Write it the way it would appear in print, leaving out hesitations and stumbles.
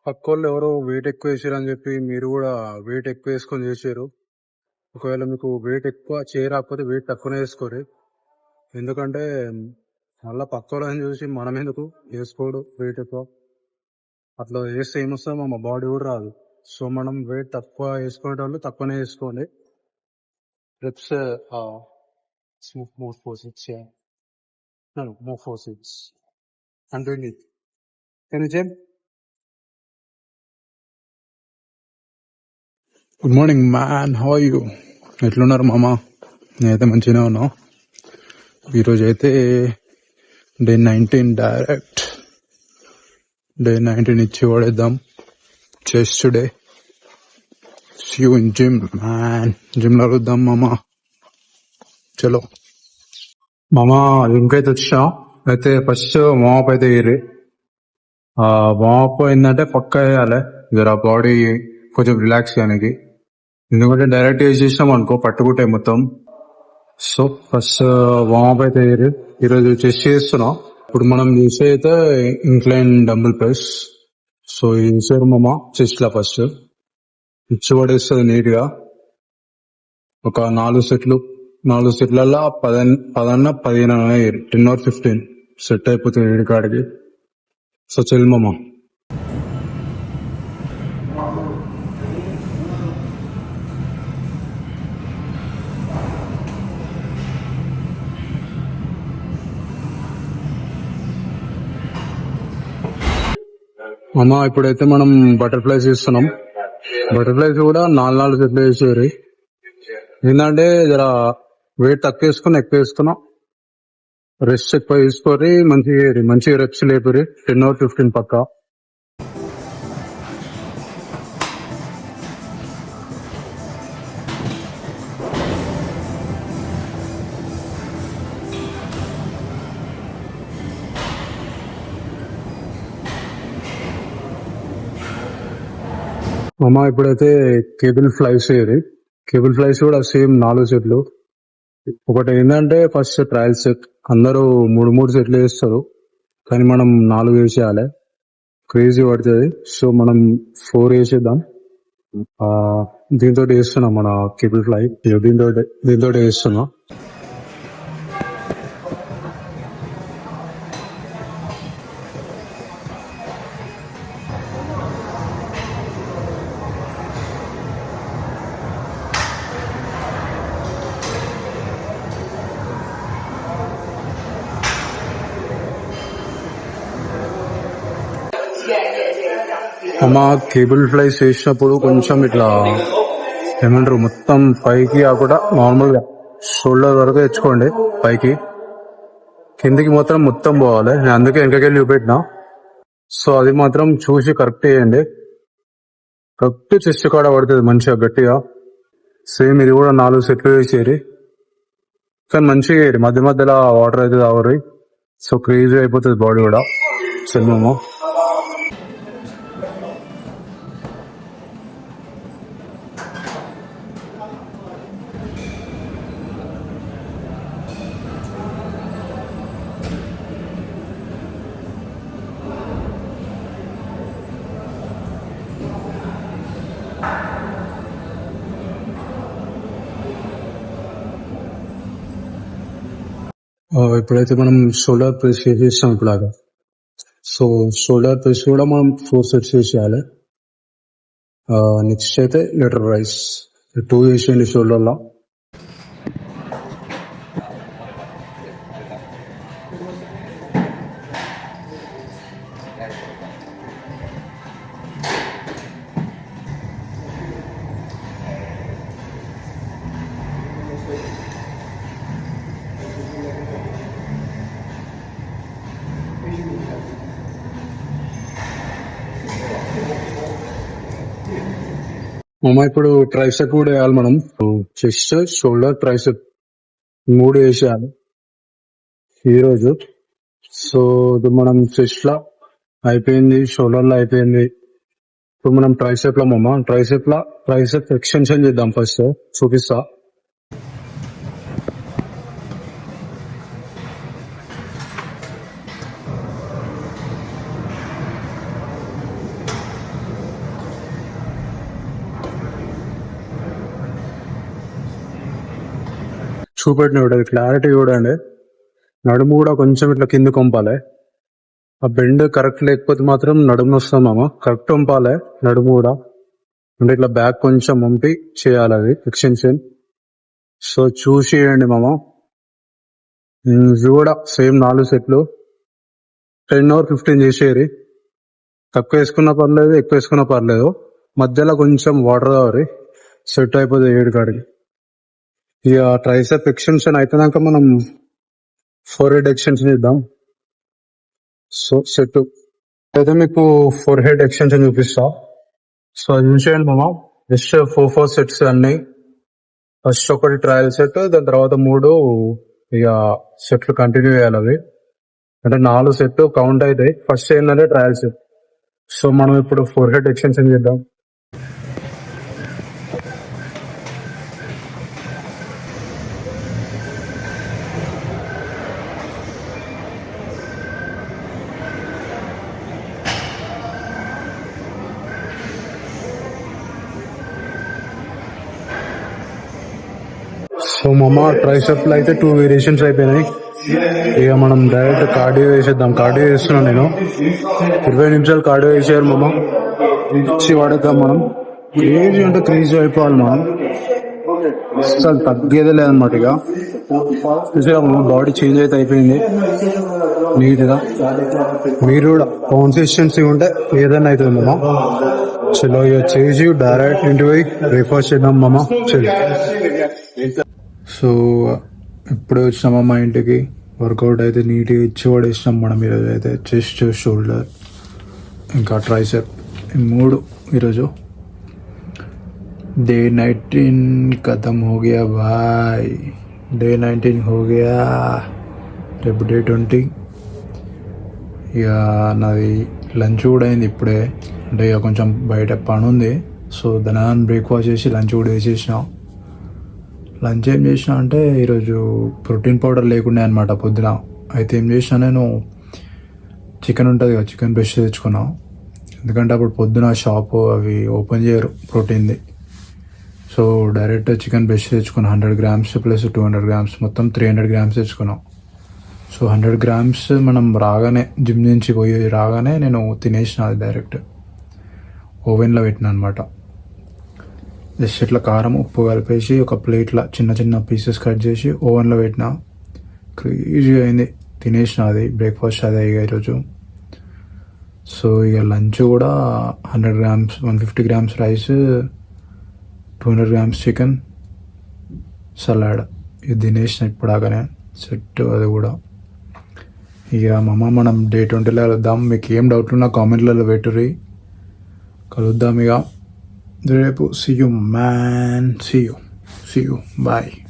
పక్కోళ్ళు ఎవరో వెయిట్ ఎక్కువ వేసారని చెప్పి మీరు కూడా వెయిట్ ఎక్కువ వేసుకొని చేసారు. ఒకవేళ మీకు వెయిట్ ఎక్కువ చేయరాకపోతే వెయిట్ తక్కువనే వేసుకోరు. ఎందుకంటే మళ్ళీ పక్కోళ్ళని చూసి మనం ఎందుకు వేసుకోడు వెయిట్ ఎక్కువ. అట్లా వేస్తే ఏమొస్తుందో మా బాడీ కూడా రాదు. సో మనం వెయిట్ తక్కువ వేసుకునే వాళ్ళు తక్కువనే వేసుకోండి. reps more four sets, yeah. No, more four sets. I'm doing it. Can you jump? Good morning man, how are you? ఎట్లున్నారు మామ? నేనైతే మంచిగానే ఉన్నా. ఈరోజు అయితే డే 19 డైరెక్ట్ డే 19 ఇచ్చి పడేద్దాం. Chest day. See you in gym man. Gym లో కలుద్దాం మామ. చలో మామ. ఇంకైతే వచ్చా అయితే ఫస్ట్ వామప్ అయితే వేయరు. వామప్ ఏంటంటే పక్కా వేయాలి జర బాడీ కొంచెం రిలాక్స్ చేయడానికి. ఎందుకంటే డైరెక్ట్ యూజ్ చేసినాం అనుకో పట్టుకుంటే మొత్తం. సో ఫస్ట్ వామప్ అయితే వేయరు. ఈరోజు చెస్ట్ చేస్తున్నాం. ఇప్పుడు మనం చేసే అయితే ఇంక్లైన్ డంబుల్ ప్రెస్. సో చేసారు మామ చెస్ట్ లా ఫస్ట్ ఇచ్చి పడేస్తుంది నీట్ గా. ఒక 4 సెట్లు 4 సెట్లలో 10 15 10 or 15 సెట్ అయిపోతుంది నీటి కాడికి. సో చెల్ మామ. మామ ఇప్పుడైతే మనం బటర్ఫ్లైస్ చేస్తున్నాం. బటర్ఫ్లైస్ కూడా 4 సెట్లు వేసేవారు. ఏంటంటే జర వెయిట్ తక్కువ వేసుకుని ఎక్కువ వేసుకున్నాం. రెస్ట్ ఎక్కువ తీసుకోరి. మంచిగా రెప్స్ లేపురి. 10 or 15 పక్కా. మామ ఇప్పుడైతే కేబుల్ ఫ్లైస్ వేయరు. కేబుల్ ఫ్లైస్ కూడా సేమ్ 4 సెట్లు. ఒకటి ఏంటంటే ఫస్ట్ ట్రయల్ సెట్ అందరూ 3 సెట్లు వేస్తారు, కానీ మనం 4 వేసేయాలి. క్రేజీ పడుతుంది. సో మనం 4 వేసేద్దాం. దీంతో వేస్తున్నాం మన కేబుల్ ఫ్లై. దీంతో వేస్తున్నాం. అమ్మ కేబుల్ ఫ్లైస్ వేసినప్పుడు కొంచెం ఇట్లా ఏమంటారు మొత్తం పైకి కాకుండా నార్మల్ గా షోల్డర్ వరకు తెచ్చుకోండి. పైకి కిందికి మొత్తం పోవాలి. నేను అందుకే వెనకకెళ్ళి చూపెట్టినా. సో అది మాత్రం చూసి కరెక్ట్ చేయండి. కరెక్ట్ చెస్ట్ కాడ పడుతుంది మంచిగా గట్టిగా. సేమ్ ఇది కూడా 4 సెట్లు వేసేది, కానీ మంచిగా వేయరు. మధ్యలో వాటర్ అయితే తాగరు. సో క్రేజీ అయిపోతుంది బాడీ కూడా. చెల్మేమో ఇప్పుడైతే మనం షోల్డర్ ప్రెస్ చేసేస్తాం ఇప్పుడాగా. సో షోల్డర్ ప్రెస్ కూడా మనం 4 సెట్స్ చేసేయాలి. నెక్స్ట్ అయితే లెటర్ రైస్ 2 వేసేయండి షోల్డర్ లో. మామ ఇప్పుడు ట్రైసెప్ కూడా వేయాలి మనం. చెస్ట్, షోల్డర్, ట్రైసెప్ 3 వేసేయాలి ఈరోజు. సో ఇప్పుడు మనం చెస్ట్ లా అయిపోయింది, షోల్డర్ లో అయిపోయింది. ఇప్పుడు మనం ట్రైసెప్ లో మామ ట్రైసెప్ ఎక్స్టెన్షన్ చేద్దాం. ఫస్ట్ చూపిస్తా. చూపెట్టిన ఉంటుంది క్లారిటీ చూడండి. నడుము కూడా కొంచెం ఇట్లా కింద కొంపాలి. ఆ బెండ్ కరెక్ట్ లేకపోతే మాత్రం నడుము వస్తాం మామ. కరెక్ట్ వంపాలి నడుము కూడా. అంటే ఇట్లా బ్యాక్ కొంచెం వంపి చేయాలి అది ఎక్స్టెన్షన్. సో చూసి చేయండి మామ. ఇది కూడా సేమ్ 4 సెట్లు 10 or 15 చేసేది. తక్కువ వేసుకున్నా పర్లేదు, ఎక్కువ వేసుకున్నా పర్లేదు. మధ్యలో కొంచెం వాటర్ కావాలి, సెట్ అయిపోతుంది 7 కాడికి. ఇక ట్రైసెప్ ఎక్స్టెన్షన్ అయిపోయినాక మనం ఫోర్ హెడ్ ఎక్స్టెన్షన్ ఇద్దాం. సో సెట్ అయితే మీకు ఫోర్ హెడ్ ఎక్స్టెన్షన్ చూపిస్తా. సో అది చూసేయండి మామ. జస్ట్ 4 సెట్స్ అన్ని. ఫస్ట్ ఒకటి ట్రయల్ సెట్, దాని తర్వాత 3 ఇక సెట్లు కంటిన్యూ చేయాలి. అవి అంటే 4 సెట్ కౌంట్ అవుతాయి. ఫస్ట్ ఏంటంటే ట్రయల్ సెట్. సో మనం ఇప్పుడు ఫోర్ హెడ్ ఎక్స్టెన్షన్ చేద్దాం. సో మామ ట్రైసెప్ లో అయితే 2 వేరియేషన్స్ అయిపోయినాయి. ఇక మనం డైరెక్ట్ కార్డియో వేసేద్దాం. కార్డియో వేస్తున్నాను నేను. 20 నిమిషాలు కార్డియో వేసేయాలి మామ. ఇచ్చి పడతాం మనం. క్రేజీ అంటే క్రేజీ అయిపోవాలి మనం. అసలు తగ్గేదే లేదనమాట. ఇక చూసా బాడీ చేంజ్ అయితే అయిపోయింది నీట్ గా. మీరు కూడా కాన్సిస్టెన్సీ ఉంటే ఏదైనా అవుతుంది మామ. చలో ఇక చేసి డైరెక్ట్ ఇంటికి పోయి బ్రేక్ఫాస్ట్ చేద్దాం మామ. సో ఇప్పుడే వచ్చినామా మా ఇంటికి. వర్కౌట్ అయితే నీట్గా ఇచ్చి పడేసినాం మనం. ఈరోజు అయితే చెస్ట్, షోల్డర్, ఇంకా ట్రైసెప్, ఈ 3 ఈరోజు. डे 19 खत्म हो गया भाई. डे 19 हो गया. రేపు డే 20. ఇక నాది లంచ్ కూడా అయింది ఇప్పుడే. అంటే ఇక కొంచెం బయట పని ఉంది. సో దాని బ్రేక్ఫాస్ట్ చేసి లంచ్ కూడా వేసేసినా. లంచ్ ఏం చేసినా అంటే ఈరోజు ప్రోటీన్ పౌడర్ లేకుండా అనమాట పొద్దున. అయితే ఏం చేసినా, నేను చికెన్ ఉంటుంది కదా, చికెన్ బ్రెస్ట్ తెచ్చుకున్నా. ఎందుకంటే అప్పుడు పొద్దున షాపు అవి ఓపెన్ చేయరు ప్రోటీన్ది. సో డైరెక్ట్ చికెన్ బ్రెస్ట్ తెచ్చుకున్నా 100 grams ప్లస్ 200 grams, మొత్తం 300 grams తెచ్చుకున్నాం. సో 100 grams మనం రాగానే, జిమ్ నుంచి పోయి రాగానే నేను తినేసిన. అది డైరెక్ట్ ఓవెన్లో పెట్టిన అనమాట. జస్ట్ ఇట్లా కారం, ఉప్పు కలిపేసి ఒక ప్లేట్లో చిన్న చిన్న పీసెస్ కట్ చేసి ఓవెన్లో పెట్టిన. క్రేజీ అయింది. తినేసిన అది బ్రేక్ఫాస్ట్ అదే ఇక ఈరోజు. సో ఇక లంచ్ కూడా 100 grams, 150 grams rice, 200 grams chicken, salad, ఇది తినేసిన ఇప్పుడాకనే. సెట్ అది కూడా. ఇక మనం డే 20లో కలుద్దాం. మీకు ఏం డౌట్లు ఉన్నా కామెంట్లలో పెట్టుర్రి, కలుద్దాం ఇక రేపు. See you man, see you, bye.